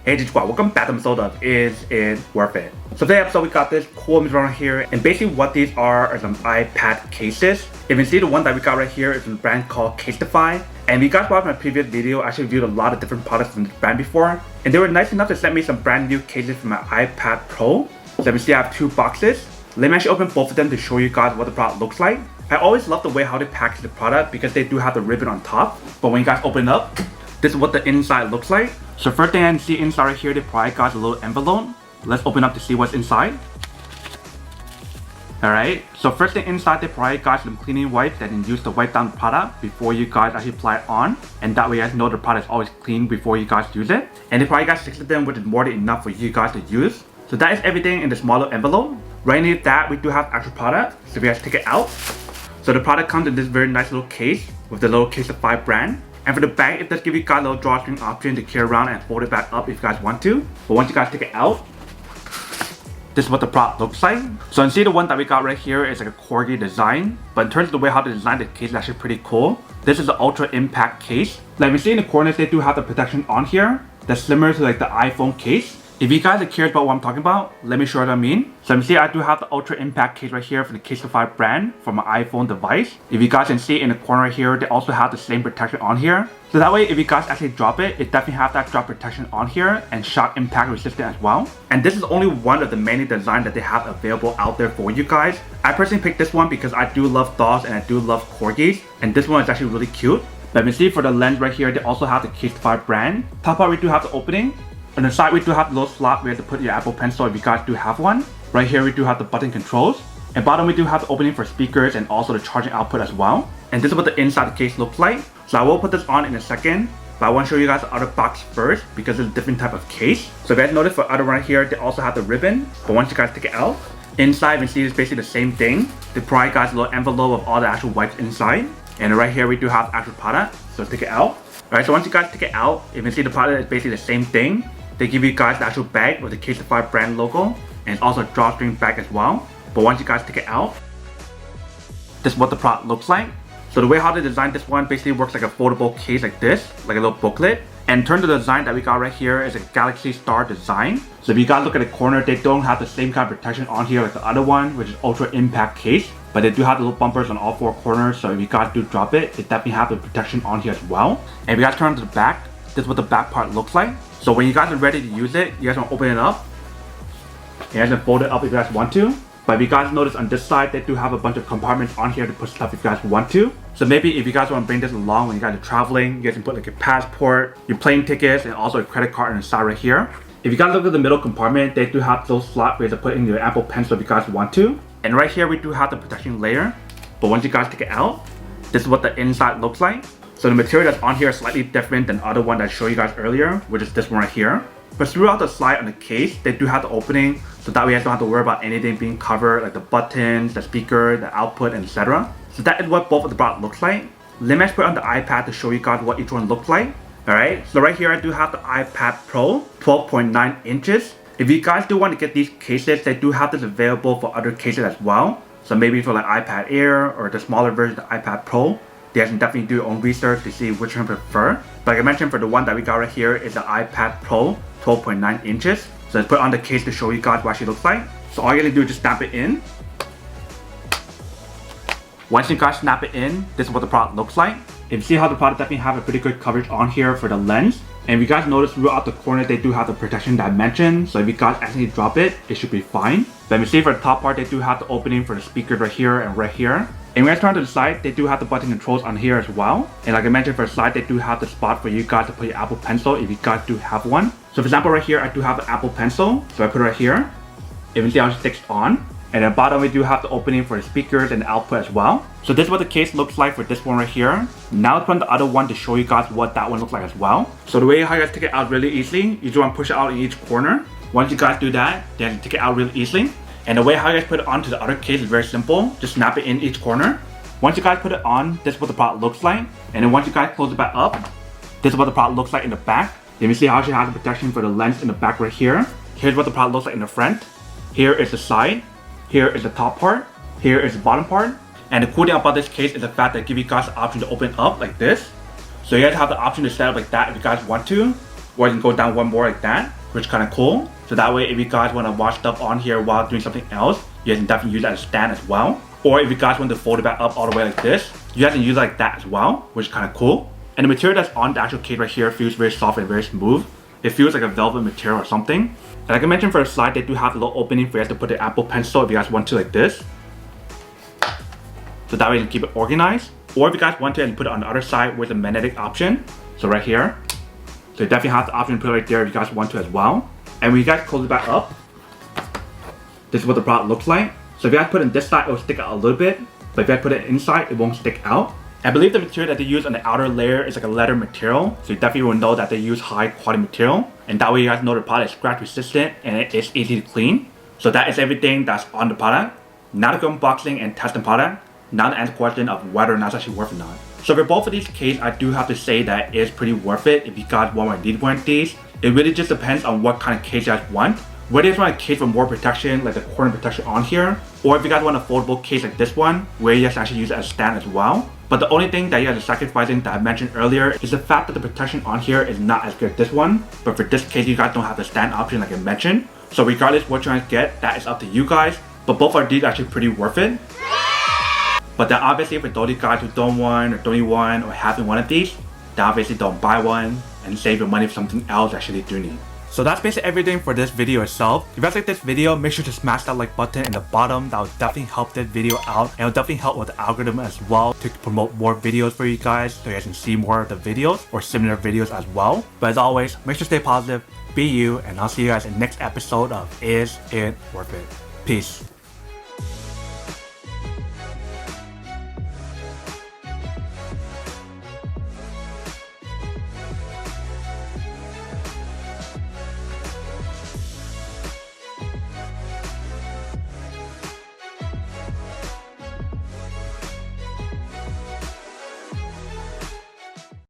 Hey Joakim, welcome back to episode of Is It Worth It? So today's episode we got this cool image right here, and basically what these are some iPad cases. If you see the one that we got right here is a brand called Casetify. And if you guys watched my previous video, I actually reviewed a lot of different products from this brand before. And they were nice enough to send me some brand new cases for my iPad Pro. So let me see, I have two boxes. Let me actually open both of them to show you guys what the product looks like. I always love the way how they package the product because they do have the ribbon on top. But when you guys open it up, this is what the inside looks like. So first thing I can see inside right here, they provide guys a little envelope. Let's open up to see what's inside. Alright, so first thing inside, they provide guys some cleaning wipes that you can use to wipe down the product before you guys actually apply it on. And that way you guys know the product is always clean before you guys use it. And they provide guys 6 of them, which is more than enough for you guys to use. So that is everything in the smaller envelope. Right underneath that, we do have actual product. So we have to take it out. So the product comes in this very nice little case with the little Casetify brand. And for the bag, it does give you guys a little drawstring option to carry around and fold it back up if you guys want to. But once you guys take it out, this is what the product looks like. So you see the one that we got right here is like a corgi design. But in terms of the way how they designed the case is actually pretty cool. This is the Ultra Impact case. Like we see in the corners, they do have the protection on here. That's similar to like the iPhone case. If you guys are curious about what I'm talking about, let me show you what I mean. So you see I do have the Ultra Impact case right here for the Casetify brand for my iPhone device. If you guys can see in the corner here, they also have the same protection on here. So that way if you guys actually drop it, it definitely have that drop protection on here and shock impact resistant as well. And this is only one of the many designs that they have available out there for you guys. I personally picked this one because I do love dogs and I do love corgis. And this one is actually really cute. Let me see for the lens right here, they also have the Casetify brand. Top part we do have the opening. On the side, we do have the little slot where you have to put your Apple Pencil if you guys do have one. Right here, we do have the button controls. And bottom, we do have the opening for speakers and also the charging output as well. And this is what the inside of the case looks like. So I will put this on in a second, but I want to show you guys the other box first because it's a different type of case. So if you guys notice for the other one right here, they also have the ribbon. But once you guys take it out, inside, you see it's basically the same thing. They provide guys a little envelope of all the actual wipes inside. And right here, we do have the actual product. So take it out. Alright, so once you guys take it out, you can see the product is basically the same thing. They give you guys the actual bag with the Casetify brand logo and also a drawstring bag as well. But once you guys take it out, this is what the product looks like. So the way how they designed this one basically works like a foldable case like this, like a little booklet. And in terms of the design that we got right here is a Galaxy Star design. So if you guys look at the corner, they don't have the same kind of protection on here like the other one, which is Ultra Impact case. But they do have the little bumpers on all 4 corners, so if you guys do drop it, they definitely have the protection on here as well. And if you guys turn to the back, this is what the back part looks like. So when you guys are ready to use it, you guys want to open it up. You guys can fold it up if you guys want to. But if you guys notice on this side, they do have a bunch of compartments on here to put stuff if you guys want to. So maybe if you guys want to bring this along when you guys are traveling, you guys can put like your passport, your plane tickets, and also a credit card on the side right here. If you guys look at the middle compartment, they do have those slots where you put in your Apple Pencil if you guys want to. And right here, we do have the protection layer. But once you guys take it out, this is what the inside looks like. So the material that's on here is slightly different than the other one that I showed you guys earlier, which is this one right here. But throughout the slide on the case, they do have the opening, so that way you guys don't have to worry about anything being covered, like the buttons, the speaker, the output, etc. So that is what both of the product looks like. Let me just put on the iPad to show you guys what each one looks like. Alright, so right here I do have the iPad Pro, 12.9 inches. If you guys do want to get these cases, they do have this available for other cases as well. So maybe for like iPad Air or the smaller version of the iPad Pro. You guys can definitely do your own research to see which one you prefer. But like I mentioned, for the one that we got right here is the iPad Pro 12.9 inches. So let's put on the case to show you guys what it actually looks like. So all you gotta do is just snap it in. Once you guys snap it in, this is what the product looks like. If you see how the product definitely have a pretty good coverage on here for the lens. And if you guys notice throughout the corner, they do have the protection that I mentioned. So if you guys accidentally drop it, it should be fine. Let me see for the top part, they do have the opening for the speakers right here and right here. And when you guys turn to the side, they do have the button controls on here as well. And like I mentioned for the side, they do have the spot for you guys to put your Apple Pencil if you guys do have one. So for example, right here, I do have an Apple Pencil. So I put it right here. If you see how it sticks on. And at the bottom, we do have the opening for the speakers and the output as well. So this is what the case looks like for this one right here. Now let's put on the other one to show you guys what that one looks like as well. So the way how you guys take it out really easily, you just want to push it out in each corner. Once you guys do that, then take it out really easily. And the way how you guys put it onto the other case is very simple. Just snap it in each corner. Once you guys put it on, this is what the product looks like. And then once you guys close it back up, this is what the product looks like in the back. Let me see how she has the protection for the lens in the back right here. Here's what the product looks like in the front. Here is the side. Here is the top part. Here is the bottom part. And the cool thing about this case is the fact that it gives you guys the option to open up like this. So you guys have the option to set up like that if you guys want to. or you can go down one more like that, which is kind of cool. So that way if you guys want to watch stuff on here while doing something else, you guys can definitely use that as a stand as well. Or if you guys want to fold it back up all the way like this, you guys can use it like that as well, which is kind of cool. And the material that's on the actual case right here feels very soft and very smooth. It feels like a velvet material or something. And like I mentioned for the slide, they do have a little opening for you guys to put the Apple Pencil if you guys want to like this. So that way you can keep it organized. Or if you guys want to, you can put it on the other side with the magnetic option. So right here. So you definitely have the option to put it right there if you guys want to as well. And when you guys close it back up, this is what the product looks like. So if you guys put it in this side, it will stick out a little bit. But if you guys put it inside, it won't stick out. I believe the material that they use on the outer layer is like a leather material. So you definitely will know that they use high quality material. And that way you guys know the product is scratch resistant and it is easy to clean. So that is everything that's on the product. Now to go unboxing and test the product. Now to answer the question of whether or not it's actually worth it or not. So for both of these cases, I do have to say that it is pretty worth it if you guys want or need one of these. It really just depends on what kind of case you guys want. Whether you just want a case for more protection, like the corner protection on here, or if you guys want a foldable case like this one, where you guys actually use it as a stand as well. But the only thing that you guys are sacrificing that I mentioned earlier is the fact that the protection on here is not as good as this one. But for this case, you guys don't have the stand option like I mentioned. So regardless what you guys get, that is up to you guys. But both of these are actually pretty worth it. But then obviously for those of you guys who don't want or don't need one or having one of these, then obviously don't buy one and save your money for something else that you actually do need. So that's basically everything for this video itself. If you guys like this video, make sure to smash that like button in the bottom. That will definitely help this video out and it will definitely help with the algorithm as well to promote more videos for you guys so you guys can see more of the videos or similar videos as well. But as always, make sure to stay positive, be you, and I'll see you guys in the next episode of Is It Worth It? Peace.